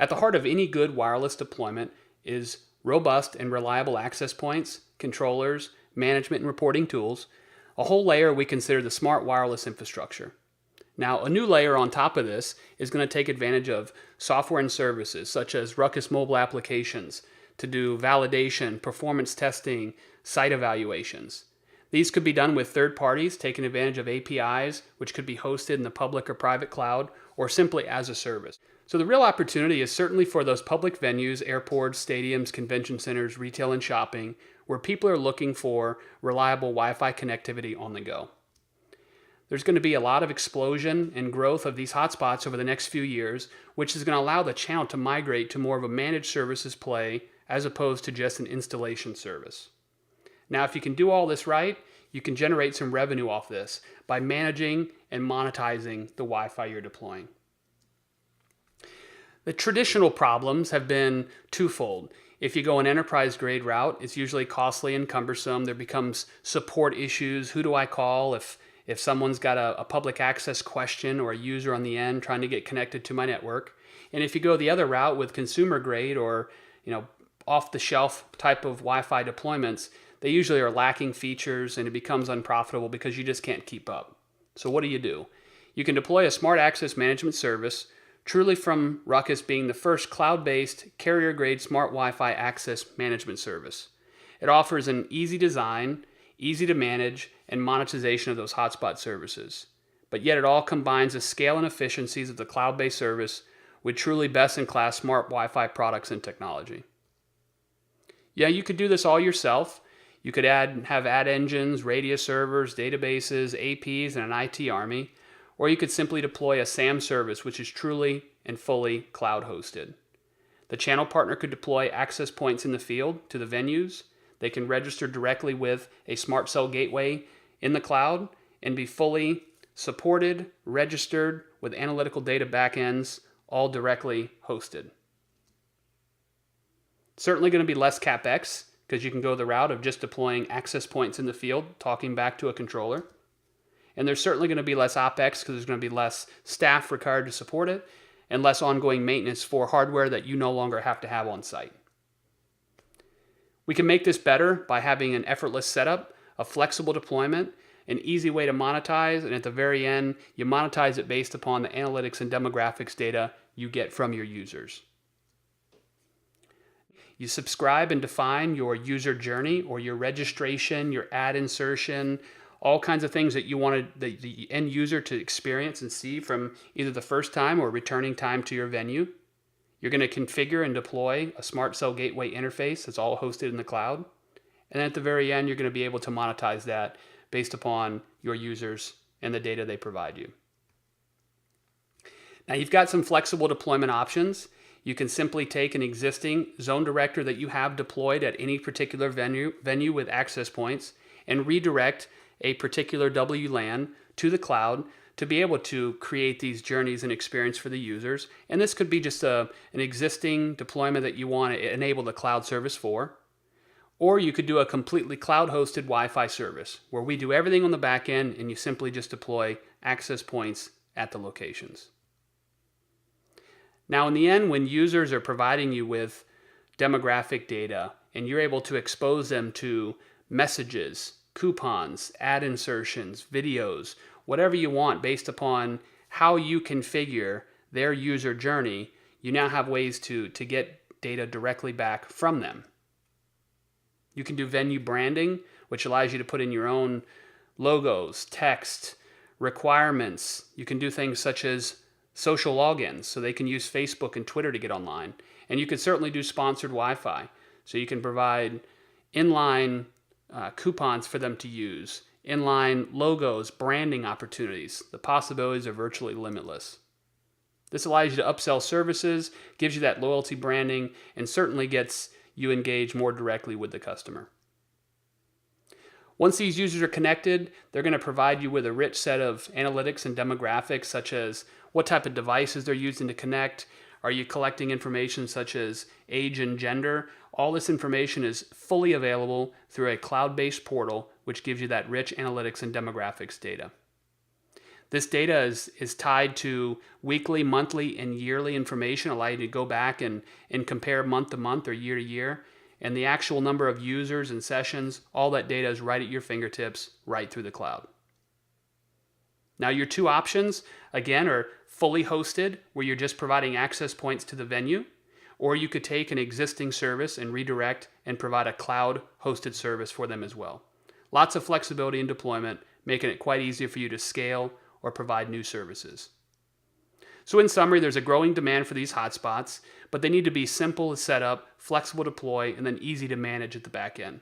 At the heart of any good wireless deployment is robust and reliable access points, controllers, management and reporting tools, a whole layer we consider the smart wireless infrastructure. Now, a new layer on top of this is going to take advantage of software and services such as Ruckus mobile applications to do validation, performance testing, site evaluations. These could be done with third parties taking advantage of APIs, which could be hosted in the public or private cloud, or simply as a service. So the real opportunity is certainly for those public venues, airports, stadiums, convention centers, retail and shopping, where people are looking for reliable Wi-Fi connectivity on the go. There's going to be a lot of explosion and growth of these hotspots over the next few years, which is going to allow the channel to migrate to more of a managed services play as opposed to just an installation service. Now, if you can do all this right, you can generate some revenue off this by managing and monetizing the Wi-Fi you're deploying. The traditional problems have been twofold. If you go an enterprise grade route, it's usually costly and cumbersome. There becomes support issues. Who do I call if someone's got a public access question or a user on the end trying to get connected to my network? And if you go the other route with consumer grade or off the shelf type of Wi-Fi deployments, they usually are lacking features and it becomes unprofitable because you just can't keep up. So what do? You can deploy a smart access management service, truly from Ruckus being the first cloud-based carrier-grade smart Wi-Fi access management service. It offers an easy design, easy to manage, and monetization of those hotspot services. But yet it all combines the scale and efficiencies of the cloud-based service with truly best-in-class smart Wi-Fi products and technology. Yeah, you could do this all yourself. You could have ad engines, radius servers, databases, APs, and an IT army. Or you could simply deploy a SAM service, which is truly and fully cloud hosted. The channel partner could deploy access points in the field to the venues. They can register directly with a smart cell gateway in the cloud and be fully supported, registered with analytical data backends, all directly hosted. Certainly going to be less CapEx because you can go the route of just deploying access points in the field, talking back to a controller. And there's certainly going to be less OpEx because there's going to be less staff required to support it and less ongoing maintenance for hardware that you no longer have to have on site. We can make this better by having an effortless setup, a flexible deployment, an easy way to monetize, and at the very end, you monetize it based upon the analytics and demographics data you get from your users. You subscribe and define your user journey or your registration, your ad insertion, all kinds of things that you want the end user to experience and see from either the first time or returning time to your venue. You're going to configure and deploy a smart cell gateway interface that's all hosted in the cloud. And then at the very end, you're going to be able to monetize that based upon your users and the data they provide you. Now you've got some flexible deployment options. You can simply take an existing zone director that you have deployed at any particular venue with access points and redirect a particular WLAN to the cloud to be able to create these journeys and experience for the users. And this could be just an existing deployment that you want to enable the cloud service for. Or you could do a completely cloud-hosted Wi-Fi service where we do everything on the back end and you simply just deploy access points at the locations. Now in the end, when users are providing you with demographic data and you're able to expose them to messages, coupons, ad insertions, videos, whatever you want based upon how you configure their user journey, you now have ways to get data directly back from them. You can do venue branding, which allows you to put in your own logos, text, requirements. You can do things such as social logins, so they can use Facebook and Twitter to get online. And you can certainly do sponsored Wi-Fi, so you can provide inline coupons for them to use, inline logos, branding opportunities. The possibilities are virtually limitless. This allows you to upsell services, gives you that loyalty branding, and certainly gets you engaged more directly with the customer. Once these users are connected, they're going to provide you with a rich set of analytics and demographics, such as what type of devices they're using to connect. Are you collecting information such as age and gender? All this information is fully available through a cloud-based portal, which gives you that rich analytics and demographics data. This data is tied to weekly, monthly, and yearly information, allow you to go back and compare month to month or year to year. And the actual number of users and sessions, all that data is right at your fingertips, right through the cloud. Now your two options, again, are fully hosted, where you're just providing access points to the venue, or you could take an existing service and redirect and provide a cloud-hosted service for them as well. Lots of flexibility in deployment, making it quite easy for you to scale or provide new services. So in summary, there's a growing demand for these hotspots, but they need to be simple to set up, flexible to deploy, and then easy to manage at the back end.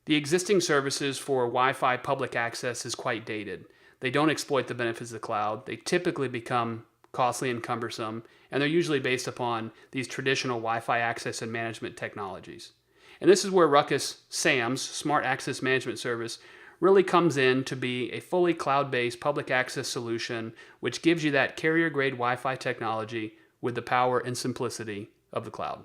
The existing services for Wi-Fi public access is quite dated. They don't exploit the benefits of the cloud. They typically become costly and cumbersome, and they're usually based upon these traditional Wi-Fi access and management technologies. And this is where Ruckus SAM's Smart Access Management Service really comes in to be a fully cloud-based public access solution, which gives you that carrier-grade Wi-Fi technology with the power and simplicity of the cloud.